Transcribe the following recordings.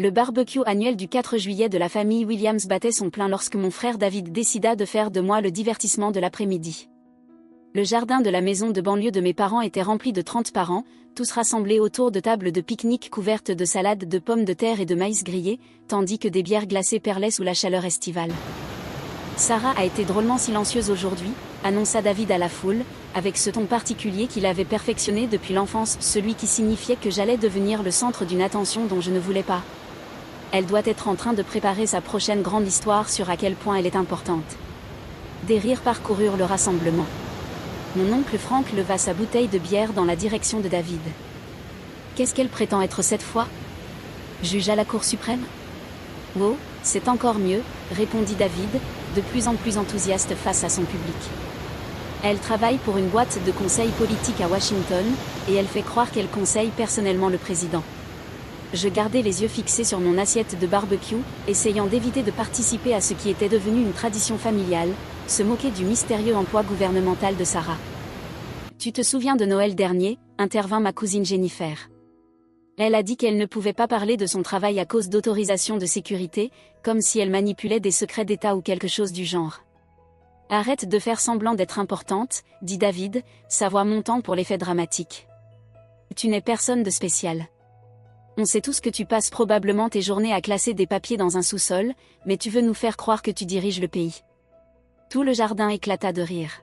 Le barbecue annuel du 4 juillet de la famille Williams battait son plein lorsque mon frère David décida de faire de moi le divertissement de l'après-midi. Le jardin de la maison de banlieue de mes parents était rempli de 30 parents, tous rassemblés autour de tables de pique-nique couvertes de salades de pommes de terre et de maïs grillé, tandis que des bières glacées perlaient sous la chaleur estivale. Sarah a été drôlement silencieuse aujourd'hui, annonça David à la foule, avec ce ton particulier qu'il avait perfectionné depuis l'enfance, celui qui signifiait que j'allais devenir le centre d'une attention dont je ne voulais pas. Elle doit être en train de préparer sa prochaine grande histoire sur à quel point elle est importante. Des rires parcoururent le rassemblement. Mon oncle Frank leva sa bouteille de bière dans la direction de David. Qu'est-ce qu'elle prétend être cette fois? Juge à la Cour suprême? Oh, c'est encore mieux, répondit David, de plus en plus enthousiaste face à son public. Elle travaille pour une boîte de conseil politique à Washington, et elle fait croire qu'elle conseille personnellement le président. Je gardais les yeux fixés sur mon assiette de barbecue, essayant d'éviter de participer à ce qui était devenu une tradition familiale, se moquer du mystérieux emploi gouvernemental de Sarah. Tu te souviens de Noël dernier, intervint ma cousine Jennifer. Elle a dit qu'elle ne pouvait pas parler de son travail à cause d'autorisations de sécurité, comme si elle manipulait des secrets d'État ou quelque chose du genre. Arrête de faire semblant d'être importante, dit David, sa voix montant pour l'effet dramatique. Tu n'es personne de spécial. On sait tous que tu passes probablement tes journées à classer des papiers dans un sous-sol, mais tu veux nous faire croire que tu diriges le pays. Tout le jardin éclata de rire.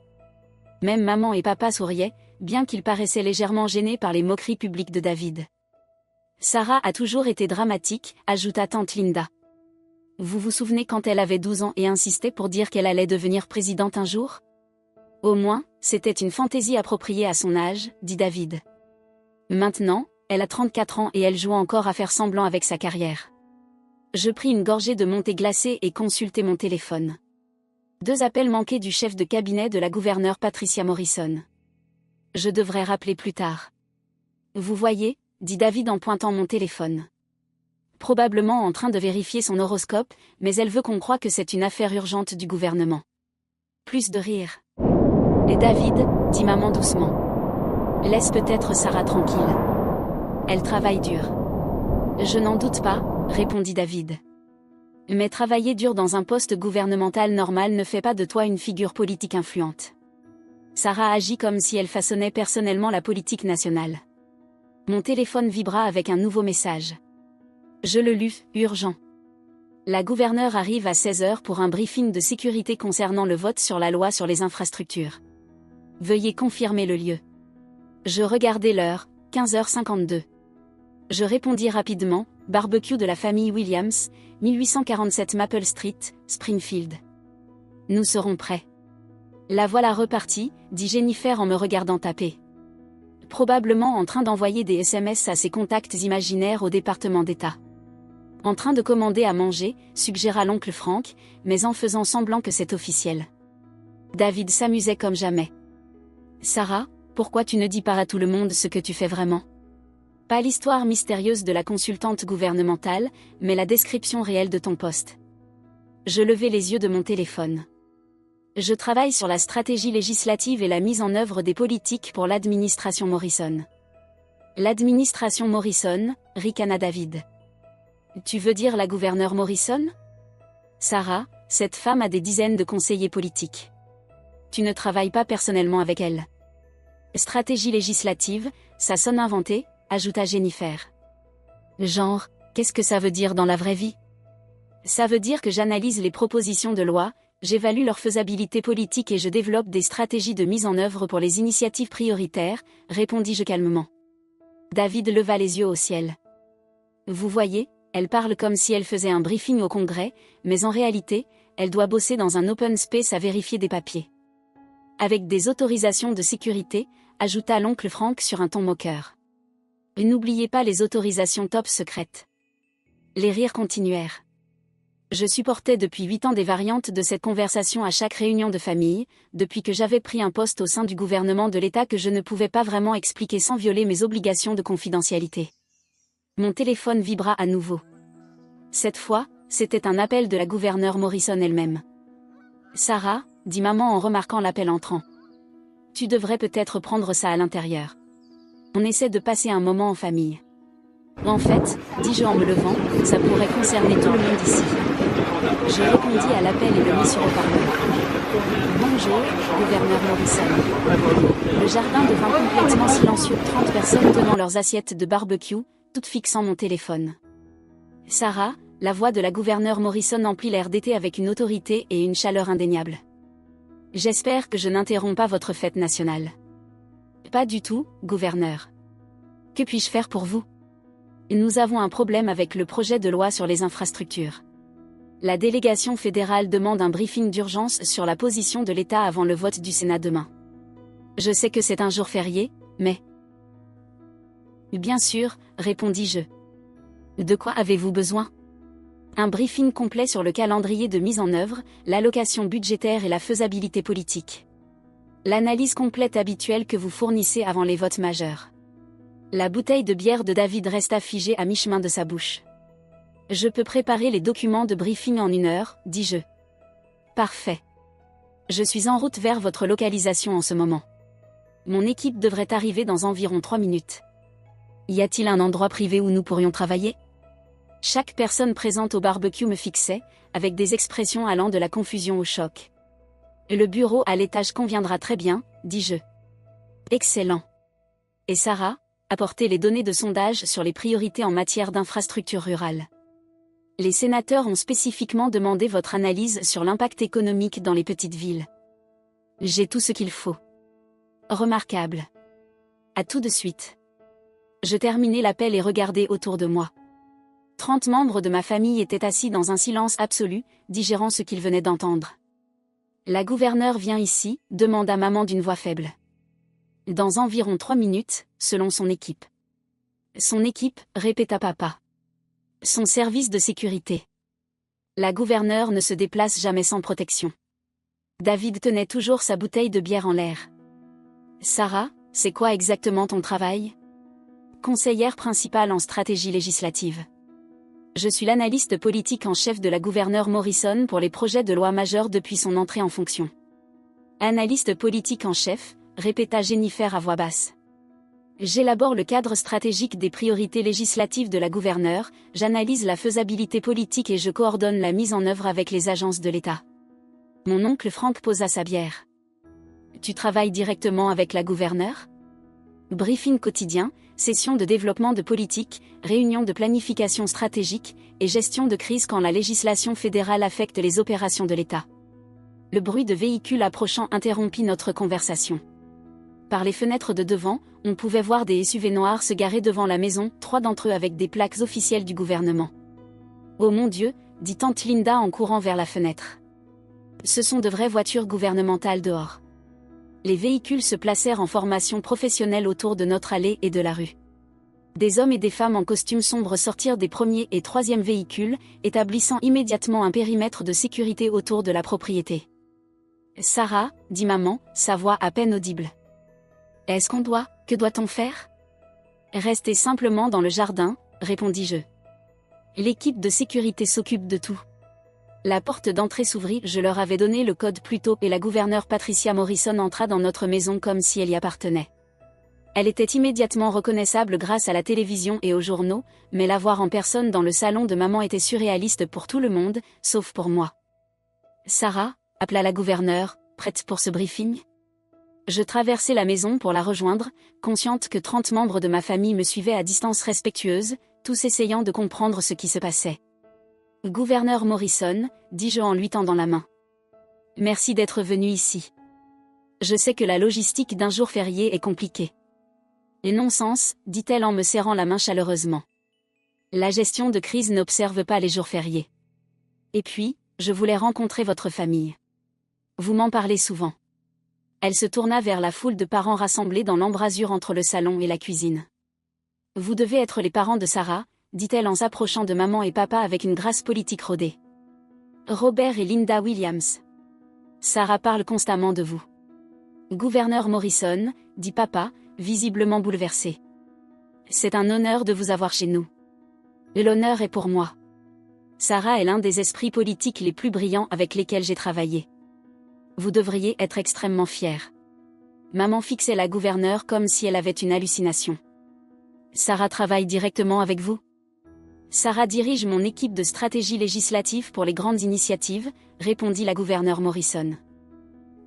Même maman et papa souriaient, bien qu'ils paraissaient légèrement gênés par les moqueries publiques de David. Sarah a toujours été dramatique, ajouta tante Linda. Vous vous souvenez quand elle avait 12 ans et insistait pour dire qu'elle allait devenir présidente un jour? Au moins, c'était une fantaisie appropriée à son âge, dit David. Maintenant, elle a 34 ans et elle joue encore à faire semblant avec sa carrière. Je pris une gorgée de mon thé glacé et consultai mon téléphone. 2 appels manqués du chef de cabinet de la gouverneure Patricia Morrison. Je devrais rappeler plus tard. Vous voyez, dit David en pointant mon téléphone. Probablement en train de vérifier son horoscope, mais elle veut qu'on croie que c'est une affaire urgente du gouvernement. Plus de rire. Et David, dit maman doucement. Laisse peut-être Sarah tranquille. Elle travaille dur. Je n'en doute pas, répondit David. Mais travailler dur dans un poste gouvernemental normal ne fait pas de toi une figure politique influente. Sarah agit comme si elle façonnait personnellement la politique nationale. Mon téléphone vibra avec un nouveau message. Je le lus, urgent. La gouverneure arrive à 16h pour un briefing de sécurité concernant le vote sur la loi sur les infrastructures. Veuillez confirmer le lieu. Je regardai l'heure, 15h52. Je répondis rapidement, barbecue de la famille Williams, 1847 Maple Street, Springfield. Nous serons prêts. La voilà repartie, dit Jennifer en me regardant taper. Probablement en train d'envoyer des SMS à ses contacts imaginaires au département d'État. En train de commander à manger, suggéra l'oncle Frank, mais en faisant semblant que c'est officiel. David s'amusait comme jamais. Sarah, pourquoi tu ne dis pas à tout le monde ce que tu fais vraiment? Pas l'histoire mystérieuse de la consultante gouvernementale, mais la description réelle de ton poste. Je levai les yeux de mon téléphone. Je travaille sur la stratégie législative et la mise en œuvre des politiques pour l'administration Morrison. L'administration Morrison, ricana David. Tu veux dire la gouverneure Morrison? Sarah, cette femme a des dizaines de conseillers politiques. Tu ne travailles pas personnellement avec elle. Stratégie législative, ça sonne inventé, ajouta Jennifer. Genre, qu'est-ce que ça veut dire dans la vraie vie? Ça veut dire que j'analyse les propositions de loi, j'évalue leur faisabilité politique et je développe des stratégies de mise en œuvre pour les initiatives prioritaires, répondis-je calmement. David leva les yeux au ciel. Vous voyez, elle parle comme si elle faisait un briefing au Congrès, mais en réalité, elle doit bosser dans un open space à vérifier des papiers. Avec des autorisations de sécurité, ajouta l'oncle Frank sur un ton moqueur. Et n'oubliez pas les autorisations top secrètes. Les rires continuèrent. Je supportais depuis 8 ans des variantes de cette conversation à chaque réunion de famille, depuis que j'avais pris un poste au sein du gouvernement de l'État que je ne pouvais pas vraiment expliquer sans violer mes obligations de confidentialité. Mon téléphone vibra à nouveau. Cette fois, c'était un appel de la gouverneure Morrison elle-même. Sarah, dit maman en remarquant l'appel entrant. Tu devrais peut-être prendre ça à l'intérieur. On essaie de passer un moment en famille. En fait, dis-je en me levant, ça pourrait concerner tout le monde ici. Je répondis à l'appel et le mis sur haut-parleur. Bonjour, gouverneur Morrison. Le jardin devint complètement silencieux, 30 personnes tenant leurs assiettes de barbecue, toutes fixant mon téléphone. Sarah, la voix de la gouverneure Morrison emplit l'air d'été avec une autorité et une chaleur indéniables. J'espère que je n'interromps pas votre fête nationale. Pas du tout, gouverneur. Que puis-je faire pour vous? Nous avons un problème avec le projet de loi sur les infrastructures. La délégation fédérale demande un briefing d'urgence sur la position de l'État avant le vote du Sénat demain. Je sais que c'est un jour férié, mais... Bien sûr, répondis-je. De quoi avez-vous besoin? Un briefing complet sur le calendrier de mise en œuvre, l'allocation budgétaire et la faisabilité politique. L'analyse complète habituelle que vous fournissez avant les votes majeurs. La bouteille de bière de David resta figée à mi-chemin de sa bouche. Je peux préparer les documents de briefing en 1 heure, dis-je. Parfait. Je suis en route vers votre localisation en ce moment. Mon équipe devrait arriver dans environ 3 minutes. Y a-t-il un endroit privé où nous pourrions travailler? Chaque personne présente au barbecue me fixait, avec des expressions allant de la confusion au choc. Le bureau à l'étage conviendra très bien, dis-je. Excellent. Et Sarah, apportez les données de sondage sur les priorités en matière d'infrastructures rurales. Les sénateurs ont spécifiquement demandé votre analyse sur l'impact économique dans les petites villes. J'ai tout ce qu'il faut. Remarquable. À tout de suite. Je terminai l'appel et regardai autour de moi. 30 membres de ma famille étaient assis dans un silence absolu, digérant ce qu'ils venaient d'entendre. La gouverneure vient ici, demanda maman d'une voix faible. Dans environ 3 minutes, selon son équipe. Son équipe, répéta papa. Son service de sécurité. La gouverneure ne se déplace jamais sans protection. David tenait toujours sa bouteille de bière en l'air. Sarah, c'est quoi exactement ton travail? Conseillère principale en stratégie législative. Je suis l'analyste politique en chef de la gouverneure Morrison pour les projets de loi majeurs depuis son entrée en fonction. Analyste politique en chef, répéta Jennifer à voix basse. J'élabore le cadre stratégique des priorités législatives de la gouverneure, j'analyse la faisabilité politique et je coordonne la mise en œuvre avec les agences de l'État. Mon oncle Frank posa sa bière. Tu travailles directement avec la gouverneure? Briefing quotidien, session de développement de politique, réunion de planification stratégique, et gestion de crise quand la législation fédérale affecte les opérations de l'État. Le bruit de véhicules approchant interrompit notre conversation. Par les fenêtres de devant, on pouvait voir des SUV noirs se garer devant la maison, 3 d'entre eux avec des plaques officielles du gouvernement. Oh mon Dieu, dit tante Linda en courant vers la fenêtre. Ce sont de vraies voitures gouvernementales dehors. Les véhicules se placèrent en formation professionnelle autour de notre allée et de la rue. Des hommes et des femmes en costume sombre sortirent des premiers et 3e véhicules, établissant immédiatement un périmètre de sécurité autour de la propriété. Sarah, dit maman, sa voix à peine audible. Est-ce qu'on doit, que doit-on faire? Restez simplement dans le jardin, répondis-je. L'équipe de sécurité s'occupe de tout. La porte d'entrée s'ouvrit, je leur avais donné le code plus tôt et la gouverneure Patricia Morrison entra dans notre maison comme si elle y appartenait. Elle était immédiatement reconnaissable grâce à la télévision et aux journaux, mais la voir en personne dans le salon de maman était surréaliste pour tout le monde, sauf pour moi. Sarah, appela la gouverneure, prête pour ce briefing? Je traversai la maison pour la rejoindre, consciente que 30 membres de ma famille me suivaient à distance respectueuse, tous essayant de comprendre ce qui se passait. Gouverneur Morrison, dis-je en lui tendant la main. Merci d'être venu ici. Je sais que la logistique d'un jour férié est compliquée. Et non-sens, dit-elle en me serrant la main chaleureusement. La gestion de crise n'observe pas les jours fériés. Et puis, je voulais rencontrer votre famille. Vous m'en parlez souvent. Elle se tourna vers la foule de parents rassemblés dans l'embrasure entre le salon et la cuisine. Vous devez être les parents de Sarah, dit-elle en s'approchant de maman et papa avec une grâce politique rodée. Robert et Linda Williams. Sarah parle constamment de vous. Gouverneur Morrison, dit papa, visiblement bouleversé. C'est un honneur de vous avoir chez nous. L'honneur est pour moi. Sarah est l'un des esprits politiques les plus brillants avec lesquels j'ai travaillé. Vous devriez être extrêmement fiers. Maman fixait la gouverneure comme si elle avait une hallucination. Sarah travaille directement avec vous? Sarah dirige mon équipe de stratégie législative pour les grandes initiatives, répondit la gouverneure Morrison.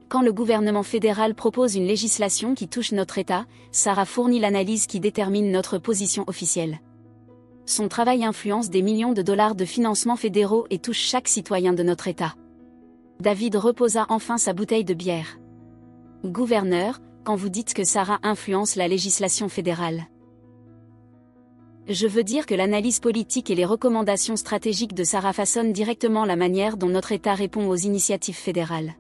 Quand le gouvernement fédéral propose une législation qui touche notre État, Sarah fournit l'analyse qui détermine notre position officielle. Son travail influence des millions de dollars de financements fédéraux et touche chaque citoyen de notre État. David reposa enfin sa bouteille de bière. Gouverneur, quand vous dites que Sarah influence la législation fédérale, je veux dire que l'analyse politique et les recommandations stratégiques de Sarah façonnent directement la manière dont notre État répond aux initiatives fédérales.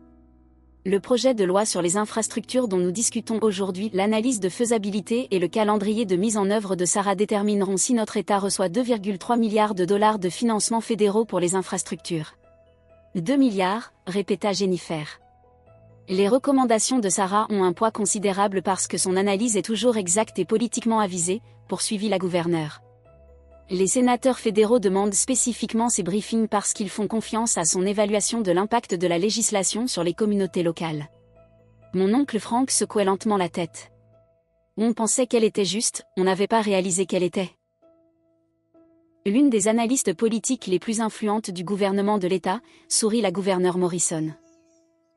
Le projet de loi sur les infrastructures dont nous discutons aujourd'hui, l'analyse de faisabilité et le calendrier de mise en œuvre de Sarah détermineront si notre État reçoit 2,3 milliards de dollars de financements fédéraux pour les infrastructures. 2 milliards, répéta Jennifer. Les recommandations de Sarah ont un poids considérable parce que son analyse est toujours exacte et politiquement avisée, poursuivit la gouverneure. Les sénateurs fédéraux demandent spécifiquement ces briefings parce qu'ils font confiance à son évaluation de l'impact de la législation sur les communautés locales. Mon oncle Frank secouait lentement la tête. On pensait qu'elle était juste, on n'avait pas réalisé qu'elle était l'une des analystes politiques les plus influentes du gouvernement de l'État, sourit la gouverneure Morrison.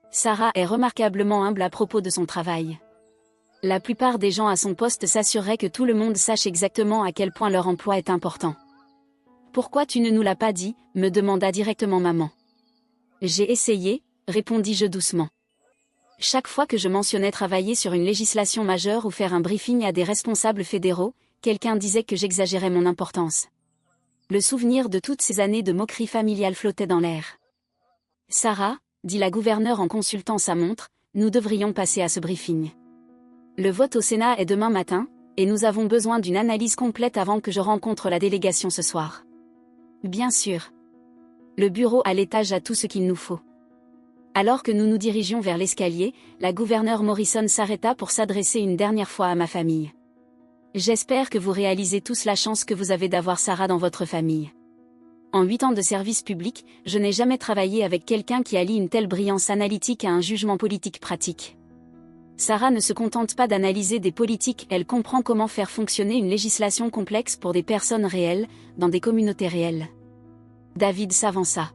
Sarah est remarquablement humble à propos de son travail. La plupart des gens à son poste s'assureraient que tout le monde sache exactement à quel point leur emploi est important. Pourquoi tu ne nous l'as pas dit, me demanda directement maman. J'ai essayé, répondis-je doucement. Chaque fois que je mentionnais travailler sur une législation majeure ou faire un briefing à des responsables fédéraux, quelqu'un disait que j'exagérais mon importance. Le souvenir de toutes ces années de moquerie familiale flottait dans l'air. Sarah, dit la gouverneure en consultant sa montre, nous devrions passer à ce briefing. Le vote au Sénat est demain matin, et nous avons besoin d'une analyse complète avant que je rencontre la délégation ce soir. Bien sûr. Le bureau à l'étage a tout ce qu'il nous faut. Alors que nous nous dirigions vers l'escalier, la gouverneure Morrison s'arrêta pour s'adresser une dernière fois à ma famille. J'espère que vous réalisez tous la chance que vous avez d'avoir Sarah dans votre famille. En 8 ans de service public, je n'ai jamais travaillé avec quelqu'un qui allie une telle brillance analytique à un jugement politique pratique. Sarah ne se contente pas d'analyser des politiques, elle comprend comment faire fonctionner une législation complexe pour des personnes réelles, dans des communautés réelles. David s'avança.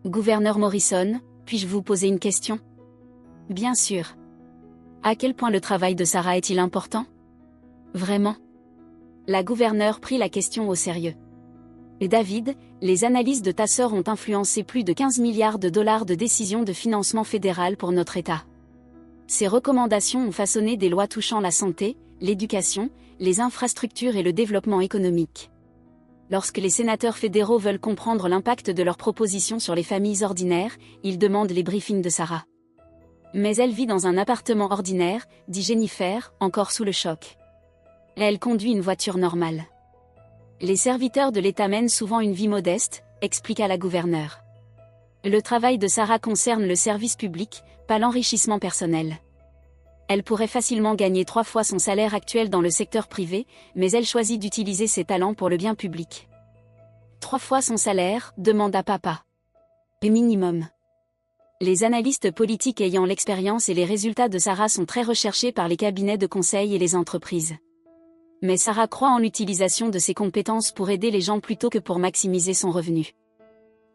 Gouverneur Morrison, puis-je vous poser une question? Bien sûr. À quel point le travail de Sarah est-il important? Vraiment? La gouverneure prit la question au sérieux. Et David, les analyses de ta sœur ont influencé plus de 15 milliards de dollars de décisions de financement fédéral pour notre État. Ces recommandations ont façonné des lois touchant la santé, l'éducation, les infrastructures et le développement économique. Lorsque les sénateurs fédéraux veulent comprendre l'impact de leurs propositions sur les familles ordinaires, ils demandent les briefings de Sarah. Mais elle vit dans un appartement ordinaire, dit Jennifer, encore sous le choc. Elle conduit une voiture normale. Les serviteurs de l'État mènent souvent une vie modeste, expliqua la gouverneure. Le travail de Sarah concerne le service public, pas l'enrichissement personnel. Elle pourrait facilement gagner 3 fois son salaire actuel dans le secteur privé, mais elle choisit d'utiliser ses talents pour le bien public. 3 fois son salaire, demanda papa. Et minimum. Les analystes politiques ayant l'expérience et les résultats de Sarah sont très recherchés par les cabinets de conseil et les entreprises. Mais Sarah croit en l'utilisation de ses compétences pour aider les gens plutôt que pour maximiser son revenu.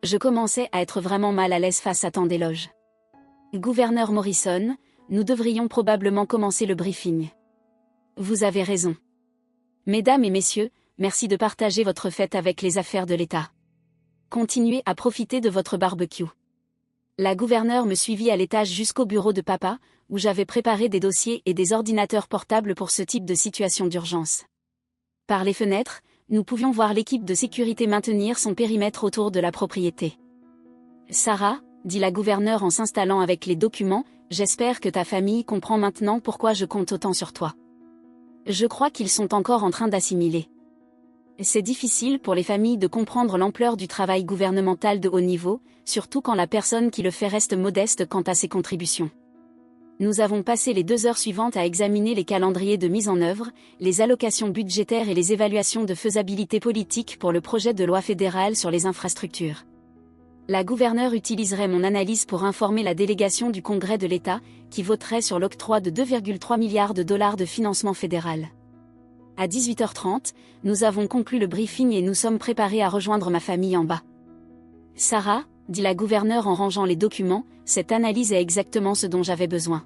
Je commençais à être vraiment mal à l'aise face à tant d'éloges. Gouverneur Morrison, nous devrions probablement commencer le briefing. Vous avez raison. Mesdames et messieurs, merci de partager votre fête avec les affaires de l'État. Continuez à profiter de votre barbecue. La gouverneure me suivit à l'étage jusqu'au bureau de papa, où j'avais préparé des dossiers et des ordinateurs portables pour ce type de situation d'urgence. Par les fenêtres, nous pouvions voir l'équipe de sécurité maintenir son périmètre autour de la propriété. Sarah, dit la gouverneure en s'installant avec les documents, j'espère que ta famille comprend maintenant pourquoi je compte autant sur toi. Je crois qu'ils sont encore en train d'assimiler. C'est difficile pour les familles de comprendre l'ampleur du travail gouvernemental de haut niveau, surtout quand la personne qui le fait reste modeste quant à ses contributions. Nous avons passé les 2 heures suivantes à examiner les calendriers de mise en œuvre, les allocations budgétaires et les évaluations de faisabilité politique pour le projet de loi fédérale sur les infrastructures. La gouverneure utiliserait mon analyse pour informer la délégation du Congrès de l'État, qui voterait sur l'octroi de 2,3 milliards de dollars de financement fédéral. À 18h30, nous avons conclu le briefing et nous sommes préparés à rejoindre ma famille en bas. Sarah, dit la gouverneure en rangeant les documents, cette analyse est exactement ce dont j'avais besoin.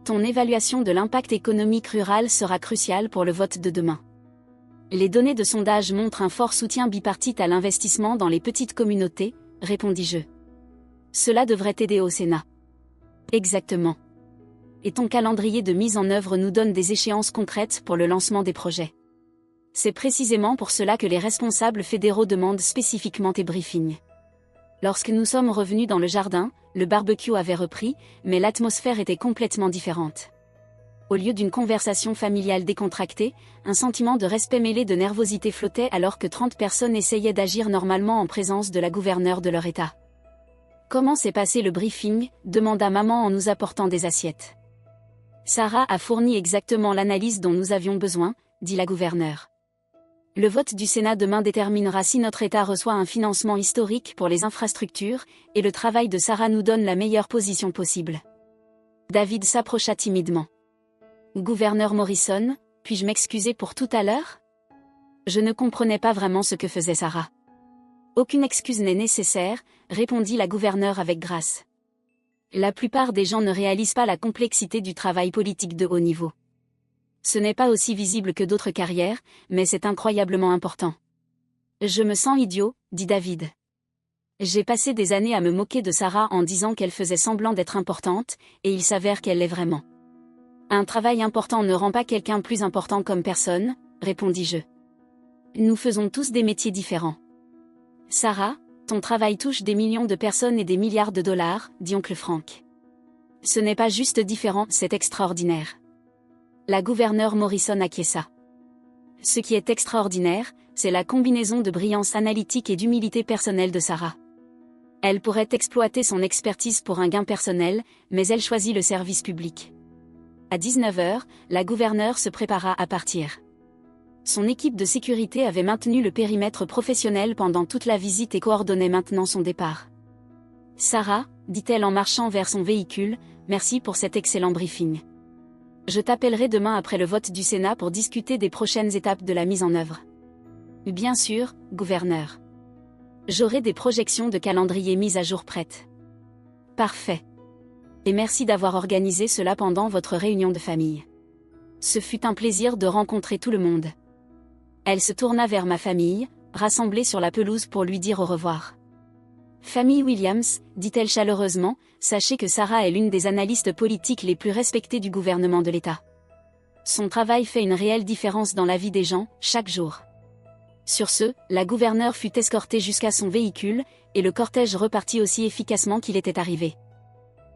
Ton évaluation de l'impact économique rural sera cruciale pour le vote de demain. Les données de sondage montrent un fort soutien bipartite à l'investissement dans les petites communautés, répondis-je. Cela devrait t'aider au Sénat. Exactement. Et ton calendrier de mise en œuvre nous donne des échéances concrètes pour le lancement des projets. C'est précisément pour cela que les responsables fédéraux demandent spécifiquement tes briefings. Lorsque nous sommes revenus dans le jardin, le barbecue avait repris, mais l'atmosphère était complètement différente. Au lieu d'une conversation familiale décontractée, un sentiment de respect mêlé de nervosité flottait alors que 30 personnes essayaient d'agir normalement en présence de la gouverneure de leur État. « Comment s'est passé le briefing ?» demanda maman en nous apportant des assiettes. Sarah a fourni exactement l'analyse dont nous avions besoin, dit la gouverneure. Le vote du Sénat demain déterminera si notre État reçoit un financement historique pour les infrastructures, et le travail de Sarah nous donne la meilleure position possible. David s'approcha timidement. Gouverneur Morrison, puis-je m'excuser pour tout à l'heure ? Je ne comprenais pas vraiment ce que faisait Sarah. Aucune excuse n'est nécessaire, répondit la gouverneure avec grâce. La plupart des gens ne réalisent pas la complexité du travail politique de haut niveau. Ce n'est pas aussi visible que d'autres carrières, mais c'est incroyablement important. Je me sens idiot, dit David. J'ai passé des années à me moquer de Sarah en disant qu'elle faisait semblant d'être importante, et il s'avère qu'elle l'est vraiment. Un travail important ne rend pas quelqu'un plus important comme personne, répondis-je. Nous faisons tous des métiers différents. Sarah, ton travail touche des millions de personnes et des milliards de dollars, dit oncle Frank. Ce n'est pas juste différent, c'est extraordinaire. La gouverneure Morrison acquiesça. Ce qui est extraordinaire, c'est la combinaison de brillance analytique et d'humilité personnelle de Sarah. Elle pourrait exploiter son expertise pour un gain personnel, mais elle choisit le service public. À 19h, la gouverneure se prépara à partir. Son équipe de sécurité avait maintenu le périmètre professionnel pendant toute la visite et coordonnait maintenant son départ. Sarah, dit-elle en marchant vers son véhicule, merci pour cet excellent briefing. Je t'appellerai demain après le vote du Sénat pour discuter des prochaines étapes de la mise en œuvre. Bien sûr, gouverneur. J'aurai des projections de calendrier mises à jour prêtes. Parfait. Et merci d'avoir organisé cela pendant votre réunion de famille. Ce fut un plaisir de rencontrer tout le monde. Elle se tourna vers ma famille, rassemblée sur la pelouse pour lui dire au revoir. Famille Williams, dit-elle chaleureusement, sachez que Sarah est l'une des analystes politiques les plus respectées du gouvernement de l'État. Son travail fait une réelle différence dans la vie des gens, chaque jour. Sur ce, la gouverneure fut escortée jusqu'à son véhicule, et le cortège repartit aussi efficacement qu'il était arrivé.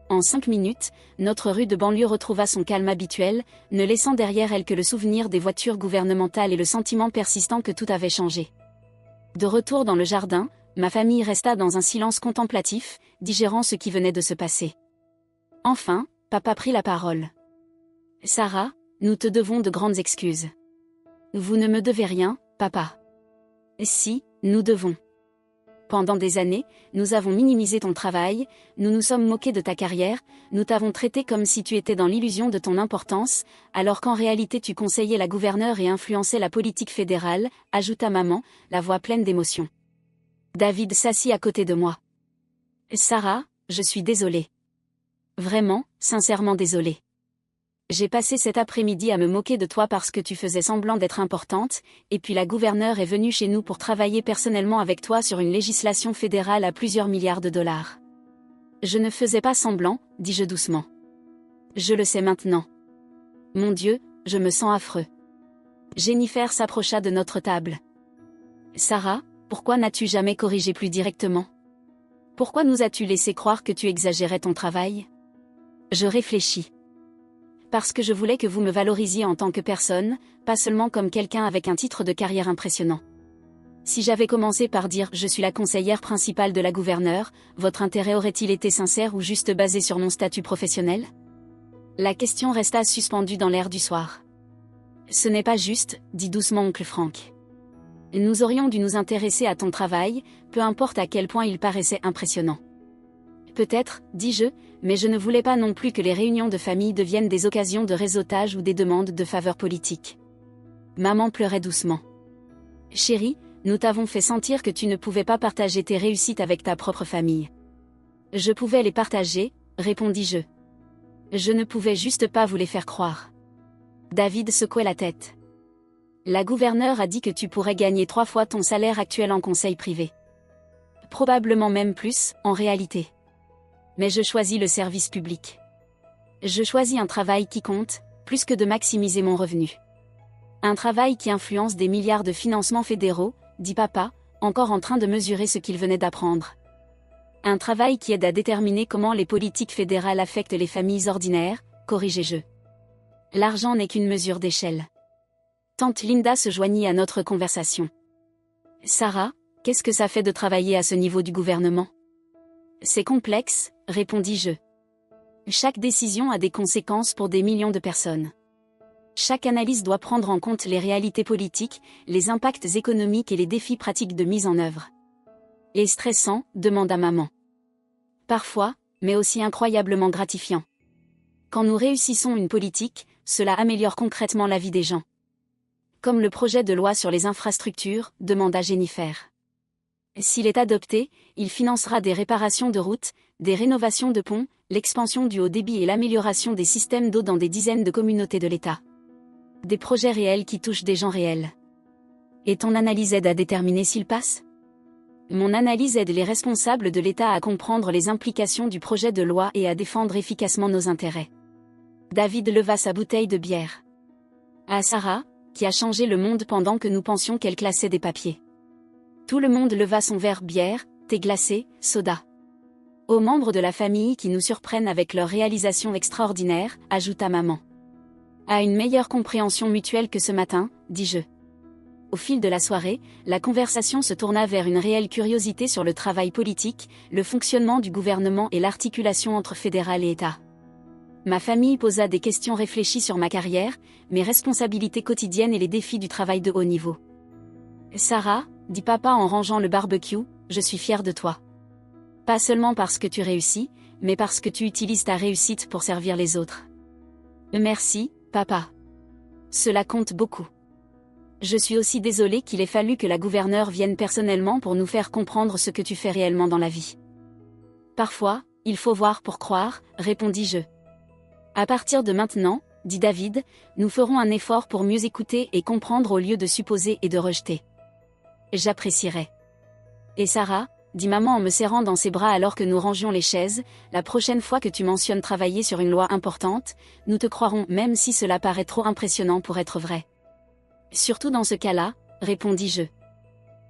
En 5 minutes, notre rue de banlieue retrouva son calme habituel, ne laissant derrière elle que le souvenir des voitures gouvernementales et le sentiment persistant que tout avait changé. De retour dans le jardin, ma famille resta dans un silence contemplatif, digérant ce qui venait de se passer. Enfin, papa prit la parole. « Sarah, nous te devons de grandes excuses. »« Vous ne me devez rien, papa. »« Si, nous devons. » Pendant des années, nous avons minimisé ton travail, nous nous sommes moqués de ta carrière, nous t'avons traité comme si tu étais dans l'illusion de ton importance, alors qu'en réalité tu conseillais la gouverneure et influençais la politique fédérale, ajouta maman, la voix pleine d'émotion. David s'assit à côté de moi. Sarah, je suis désolée. Vraiment, sincèrement désolée. J'ai passé cet après-midi à me moquer de toi parce que tu faisais semblant d'être importante, et puis la gouverneure est venue chez nous pour travailler personnellement avec toi sur une législation fédérale à plusieurs milliards de dollars. Je ne faisais pas semblant, dis-je doucement. Je le sais maintenant. Mon Dieu, je me sens affreux. Jennifer s'approcha de notre table. Sarah, pourquoi n'as-tu jamais corrigé plus directement ? Pourquoi nous as-tu laissé croire que tu exagérais ton travail ? Je réfléchis. Parce que je voulais que vous me valorisiez en tant que personne, pas seulement comme quelqu'un avec un titre de carrière impressionnant. Si j'avais commencé par dire « je suis la conseillère principale de la gouverneure », votre intérêt aurait-il été sincère ou juste basé sur mon statut professionnel ? La question resta suspendue dans l'air du soir. Ce n'est pas juste, dit doucement oncle Frank. Nous aurions dû nous intéresser à ton travail, peu importe à quel point il paraissait impressionnant. Peut-être, dis-je, mais je ne voulais pas non plus que les réunions de famille deviennent des occasions de réseautage ou des demandes de faveur politique. Maman pleurait doucement. Chérie, nous t'avons fait sentir que tu ne pouvais pas partager tes réussites avec ta propre famille. Je pouvais les partager, répondis-je. Je ne pouvais juste pas vous les faire croire. David secouait la tête. La gouverneure a dit que tu pourrais gagner 3 fois ton salaire actuel en conseil privé. Probablement même plus, en réalité. Mais je choisis le service public. Je choisis un travail qui compte, plus que de maximiser mon revenu. Un travail qui influence des milliards de financements fédéraux, dit papa, encore en train de mesurer ce qu'il venait d'apprendre. Un travail qui aide à déterminer comment les politiques fédérales affectent les familles ordinaires, corrigeai-je. L'argent n'est qu'une mesure d'échelle. Tante Linda se joignit à notre conversation. Sarah, qu'est-ce que ça fait de travailler à ce niveau du gouvernement? C'est complexe, répondis-je. Chaque décision a des conséquences pour des millions de personnes. Chaque analyse doit prendre en compte les réalités politiques, les impacts économiques et les défis pratiques de mise en œuvre. Et stressant, demanda maman. Parfois, mais aussi incroyablement gratifiant. Quand nous réussissons une politique, cela améliore concrètement la vie des gens. Comme le projet de loi sur les infrastructures, demanda Jennifer. S'il est adopté, il financera des réparations de routes, des rénovations de ponts, l'expansion du haut débit et l'amélioration des systèmes d'eau dans des dizaines de communautés de l'État. Des projets réels qui touchent des gens réels. Et ton analyse aide à déterminer s'il passe? Mon analyse aide les responsables de l'État à comprendre les implications du projet de loi et à défendre efficacement nos intérêts. David leva sa bouteille de bière. À Sarah, qui a changé le monde pendant que nous pensions qu'elle classait des papiers. Tout le monde leva son verre bière, thé glacé, soda. Aux membres de la famille qui nous surprennent avec leurs réalisations extraordinaires, ajouta maman. À une meilleure compréhension mutuelle que ce matin, dis-je. Au fil de la soirée, la conversation se tourna vers une réelle curiosité sur le travail politique, le fonctionnement du gouvernement et l'articulation entre fédéral et État. Ma famille posa des questions réfléchies sur ma carrière, mes responsabilités quotidiennes et les défis du travail de haut niveau. Sarah, dit papa en rangeant le barbecue, je suis fière de toi. Pas seulement parce que tu réussis, mais parce que tu utilises ta réussite pour servir les autres. Merci, papa. Cela compte beaucoup. Je suis aussi désolée qu'il ait fallu que la gouverneure vienne personnellement pour nous faire comprendre ce que tu fais réellement dans la vie. Parfois, il faut voir pour croire, répondis-je. À partir de maintenant, dit David, nous ferons un effort pour mieux écouter et comprendre au lieu de supposer et de rejeter. J'apprécierais. Et Sarah, dit maman en me serrant dans ses bras alors que nous rangions les chaises, la prochaine fois que tu mentionnes travailler sur une loi importante, nous te croirons même si cela paraît trop impressionnant pour être vrai. Surtout dans ce cas-là, répondis-je.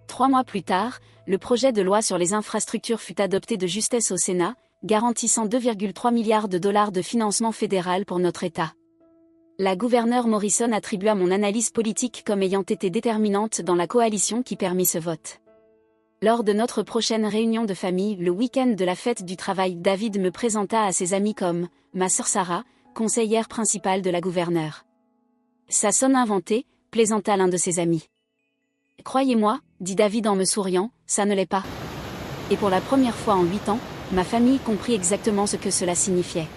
3 mois plus tard, le projet de loi sur les infrastructures fut adopté de justesse au Sénat, garantissant 2,3 milliards de dollars de financement fédéral pour notre État. La gouverneure Morrison attribua mon analyse politique comme ayant été déterminante dans la coalition qui permit ce vote. Lors de notre prochaine réunion de famille, le week-end de la fête du travail, David me présenta à ses amis comme « ma sœur Sarah, conseillère principale de la gouverneure ». Ça sonne inventé, plaisanta l'un de ses amis. « Croyez-moi, dit David en me souriant, ça ne l'est pas. » Et pour la première fois en 8 ans, ma famille comprit exactement ce que cela signifiait.